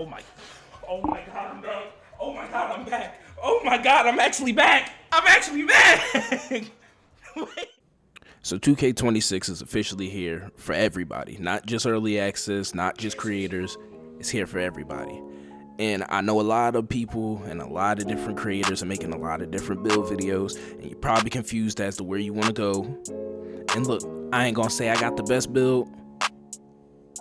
Oh my God, I'm back. Oh my God, I'm back. Oh my God, I'm actually back. I'm actually back. So 2K26 is officially here for everybody, not just early access, not just creators. It's here for everybody. And I know a lot of people and a lot of different creators are making a lot of different build videos, and you're probably confused as to where you want to go. And look, I ain't gonna say I got the best build,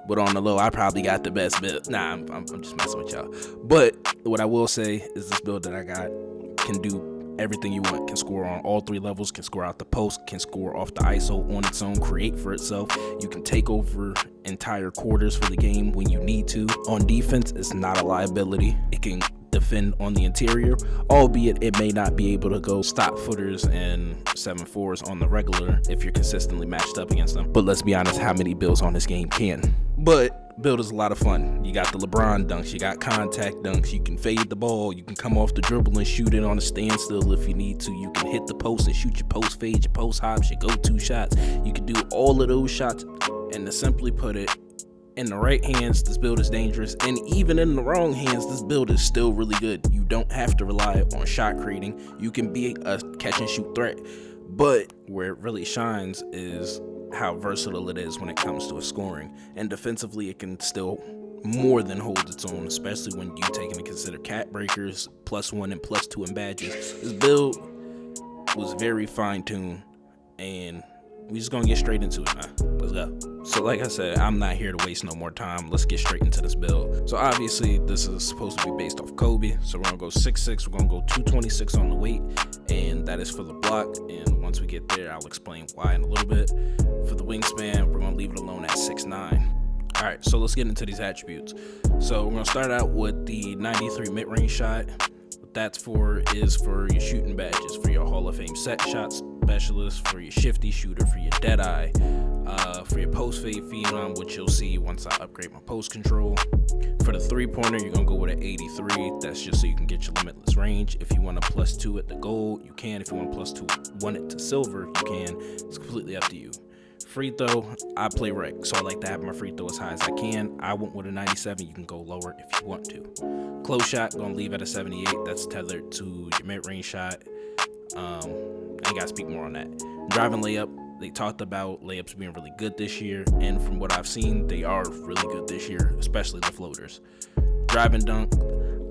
but on the low, I probably got the best build. Nah, I'm just messing with y'all. But what I will say is this build that I got can do everything you want. Can score on all 3 levels, can score out the post, can score off the ISO on its own, create for itself. You can take over entire quarters for the game when you need to. On defense, it's not a liability. It can defend on the interior, albeit it may not be able to go stop footers and 7-4s on the regular if you're consistently matched up against them. But let's be honest, how many builds on this game can? But build is a lot of fun. You got the LeBron dunks, you got contact dunks, you can fade the ball, you can come off the dribble and shoot it on a standstill if you need to, you can hit the post and shoot your post fade, your post hops, your go-to shots. You can do all of those shots, and to simply put it, in the right hands, this build is dangerous, and even in the wrong hands, this build is still really good. You don't have to rely on shot creating. You can be a catch and shoot threat, but where it really shines is how versatile it is when it comes to scoring. And defensively, it can still more than hold its own, especially when you take into consider cat breakers, +1 and +2 in badges. This build was very fine-tuned, and we just gonna get straight into it, man. Let's go. So like I said, I'm not here to waste no more time. Let's get straight into this build. So obviously this is supposed to be based off Kobe. So we're gonna go 6'6", we're gonna go 226 on the weight, and that is for the block. And once we get there, I'll explain why in a little bit. For the wingspan, we're gonna leave it alone at 6'9". All right, so let's get into these attributes. So we're gonna start out with the 93 mid-range shot. What that's for is for your shooting badges, for your Hall of Fame set shot specialist, for your shifty shooter, for your dead eye, for your post fade phenom, which you'll see once I upgrade my post control. For the 3-pointer, you're gonna go with an 83. That's just so you can get your limitless range. If you want a +2 at the gold, you can. If you want +1 it to silver, you can. It's completely up to you. Free throw, I play rec, so I like to have my free throw as high as I can. I went with a 97. You can go lower if you want to. Close shot, gonna leave at a 78. That's tethered to your mid-range shot. I ain't gotta speak more on that. Driving layup, they talked about layups being really good this year, and from what I've seen, they are really good this year, especially the floaters. Driving dunk,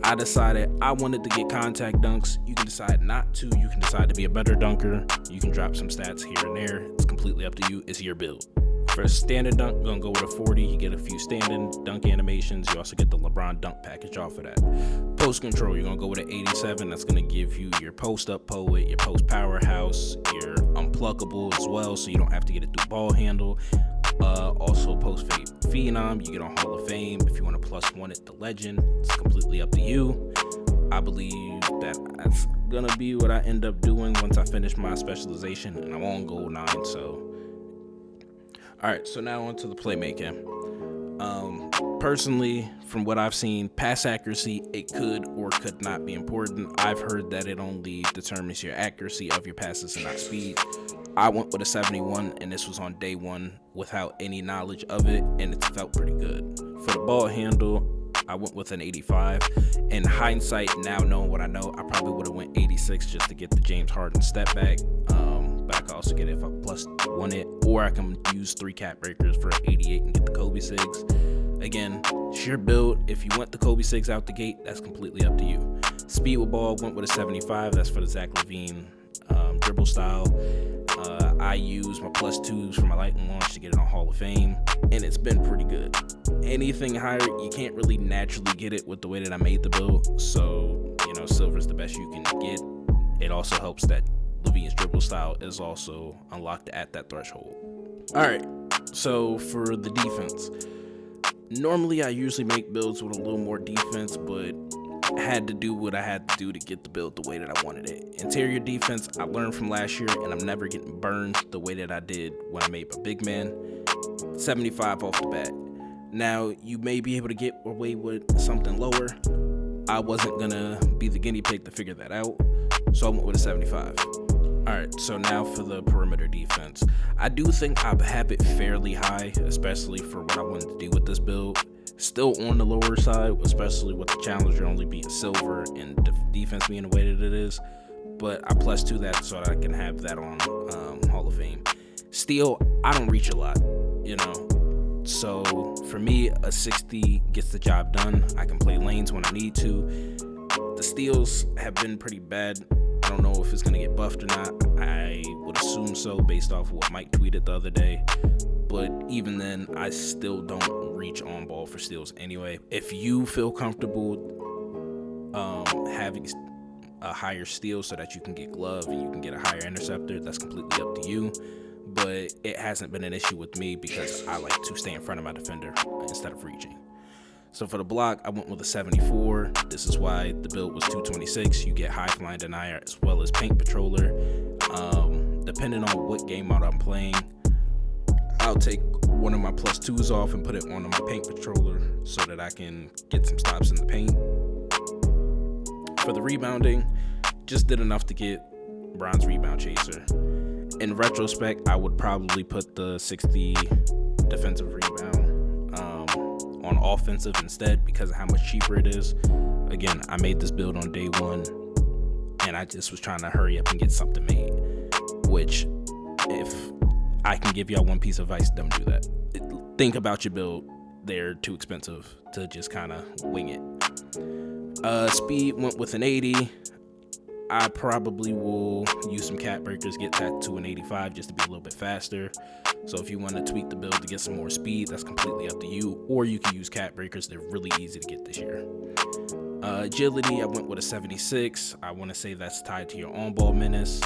I decided I wanted to get contact dunks. You can decide not to. You can decide to be a better dunker. You can drop some stats here and there. It's completely up to you. It's your build. For a standard dunk, I'm gonna go with a 40. You get a few standing dunk animations. You also get the LeBron dunk package off of that. Post control, you're gonna go with an 87. That's gonna give you your post up poet, your post powerhouse, your unpluckable as well, so you don't have to get it through ball handle. Also post fade phenom, you get on Hall of Fame. If you want a +1 at the legend, it's completely up to you. I believe that's gonna be what I end up doing once I finish my specialization, and I'm on gold 9, so. All right, so now on to the playmaking. Personally, from what I've seen, pass accuracy, it could or could not be important. I've heard that it only determines your accuracy of your passes and not speed. I went with a 71, and this was on day 1 without any knowledge of it, and it felt pretty good. For the ball handle, I went with an 85. In hindsight, now knowing what I know, I probably would have went 86 just to get the James Harden step back. But I could also get it if I +1 it, or I can use 3 cat breakers for an 88 and get the Kobe 6. Again, it's your build. If you want the Kobe 6 out the gate, that's completely up to you. Speed with ball, went with a 75. That's for the Zach LaVine dribble style. I use my +2s for my lightning launch to get it on Hall of Fame, and it's been pretty good. Anything higher, you can't really naturally get it with the way that I made the build, so, you know, silver's the best you can get. It also helps that LaVine's dribble style is also unlocked at that threshold. All right, so for the defense, normally I usually make builds with a little more defense, but I had to do what I had to do to get the build the way that I wanted it. Interior defense, I learned from last year, and I'm never getting burned the way that I did when I made my big man. 75 off the bat. Now, you may be able to get away with something lower. I wasn't gonna be the guinea pig to figure that out, so I went with a 75. All right, so now for the perimeter defense. I do think I have it fairly high, especially for what I wanted to do with this build. Still on the lower side, especially with the Challenger only being silver and defense being the way that it is. But I plus 2 that so that I can have that on Hall of Fame. Steel, I don't reach a lot, you know. So for me, a 60 gets the job done. I can play lanes when I need to. The steals have been pretty bad. I don't know if it's going to get buffed or not. I would assume so based off of what Mike tweeted the other day. But even then, I still don't reach on ball for steals anyway. If you feel comfortable having a higher steal so that you can get glove and you can get a higher interceptor, that's completely up to you. But it hasn't been an issue with me because I like to stay in front of my defender instead of reaching. So for the block, I went with a 74. This is why the build was 226. You get high flying denier as well as paint patroller. Depending on what game mode I'm playing, I'll take one of my plus 2s off and put it on my paint patroller so that I can get some stops in the paint. For the rebounding, just did enough to get bronze rebound chaser. In retrospect, I would probably put the 60 defensive rebound on offensive instead because of how much cheaper it is. Again, I made this build on day 1 and I just was trying to hurry up and get something made, which if I can give y'all one piece of advice, don't do that. Think about your build. They're too expensive to just kind of wing it. Speed went with an 80. I probably will use some cat breakers, get that to an 85 just to be a little bit faster. So if you want to tweak the build to get some more speed, that's completely up to you. Or you can use cat breakers. They're really easy to get this year. Agility, I went with a 76. I want to say that's tied to your on-ball menace.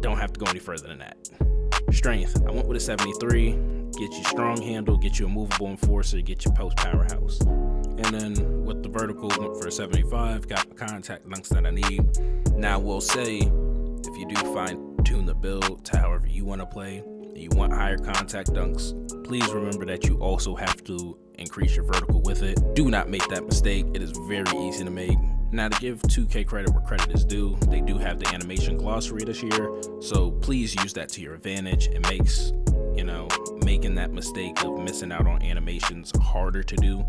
Don't have to go any further than that. Strength, I went with a 73. Get you strong handle, get you a movable enforcer, get you post powerhouse. And then with the vertical, went for a 75. Got the contact dunks that I need. Now, I will say, if you do fine tune the build to however you want to play, and you want higher contact dunks, please remember that you also have to increase your vertical with it. Do not make that mistake. It is very easy to make. Now, to give 2K credit where credit is due, they do have the animation glossary this year, so please use that to your advantage. It makes, making that mistake of missing out on animations harder to do,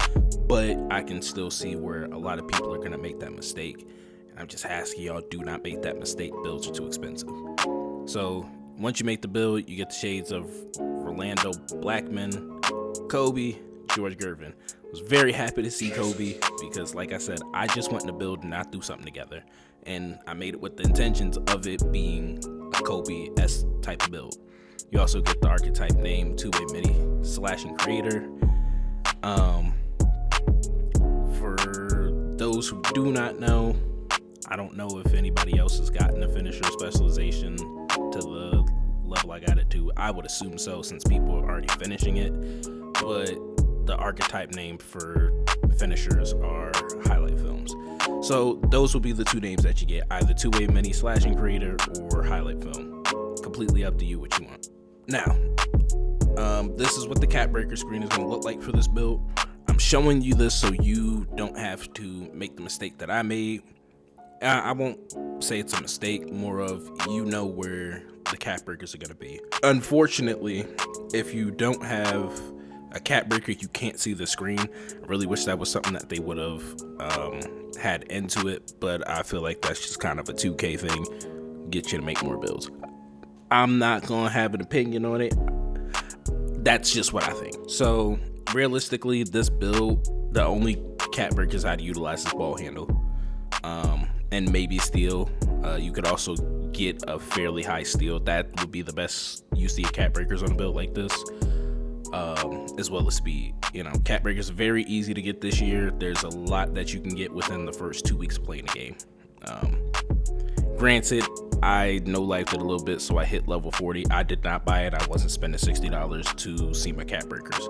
but I can still see where a lot of people are going to make that mistake. And I'm just asking y'all, do not make that mistake. Builds are too expensive. So once you make the build, you get the shades of Rolando Blackman, Kobe, George Gervin. Was very happy to see Kobe because, like I said, I just went in the build and I threw something together, and I made it with the intentions of it being a Kobe-esque type of build. You also get the archetype name, two-way mini slashing creator. For those who do not know, I don't know if anybody else has gotten a finisher specialization to the level I got it to. I would assume so since people are already finishing it, but the archetype name for finishers are highlight films. So those will be the two names that you get, either two-way mini slashing creator or highlight film. Completely up to you what you want. Now, this is what the cat breaker screen is going to look like for this build. I'm showing you this so you don't have to make the mistake that I made. I won't say it's a mistake, more of where the cat breakers are going to be. Unfortunately, if you don't have a cat breaker, you can't see the screen. I really wish that was something that they would have had into it, but I feel like that's just kind of a 2K thing, get you to make more builds. I'm not gonna have an opinion on it. That's just what I think. So realistically, this build, the only cat breakers I'd utilize is ball handle, and maybe steal. You could also get a fairly high steal. That would be the best use of cat breakers on a build like this. As well as speed. Cat breakers are very easy to get this year. There's a lot that you can get within the first 2 weeks of playing the game. Granted, I no-lifed it a little bit, so I hit level 40. I did not buy it. I wasn't spending $60 to see my cat breakers,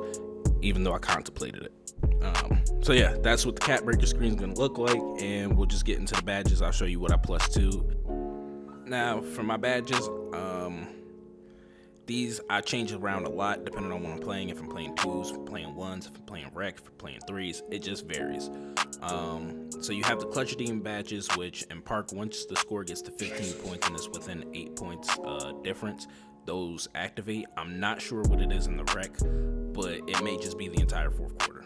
even though I contemplated it. So yeah, that's what the cat breaker screen is going to look like, and we'll just get into the badges. I'll show you what I plus to. Now, for my badges, these I change around a lot depending on what I'm playing. If I'm playing 2s, if I'm playing 1s, if I'm playing rec, if I'm playing 3s, it just varies. So you have the clutch redeem badges, which in Park, once the score gets to 15 points and is within 8 points difference, those activate. I'm not sure what it is in the rec, but it may just be the entire fourth quarter.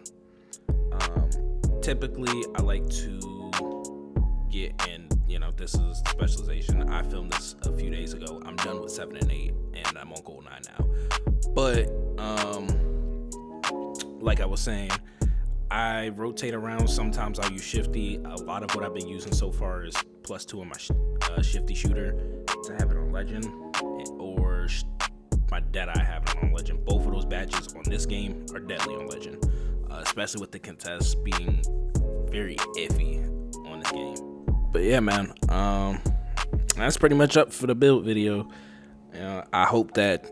Typically, I like to get in, this is specialization. I filmed this a few days ago. I'm done with 7 and 8, and I'm on goal 9 now. But, like I was saying, I rotate around. Sometimes I'll use Shifty. A lot of what I've been using so far is +2 on my Shifty shooter to have it on Legend, or my Deadeye having it on Legend. Both of those badges on this game are deadly on Legend, especially with the contests being very iffy on this game. But yeah, man, that's pretty much up for the build video. I hope that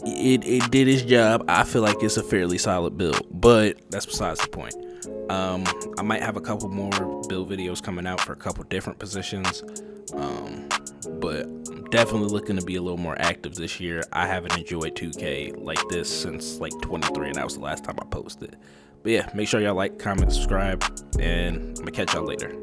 it did its job. I feel like it's a fairly solid build, but that's besides the point. I might have a couple more build videos coming out for a couple different positions, but I'm definitely looking to be a little more active this year. I haven't enjoyed 2K like this since like 23, and that was the last time I posted. But yeah, make sure y'all like, comment, subscribe, and I'm gonna catch y'all later.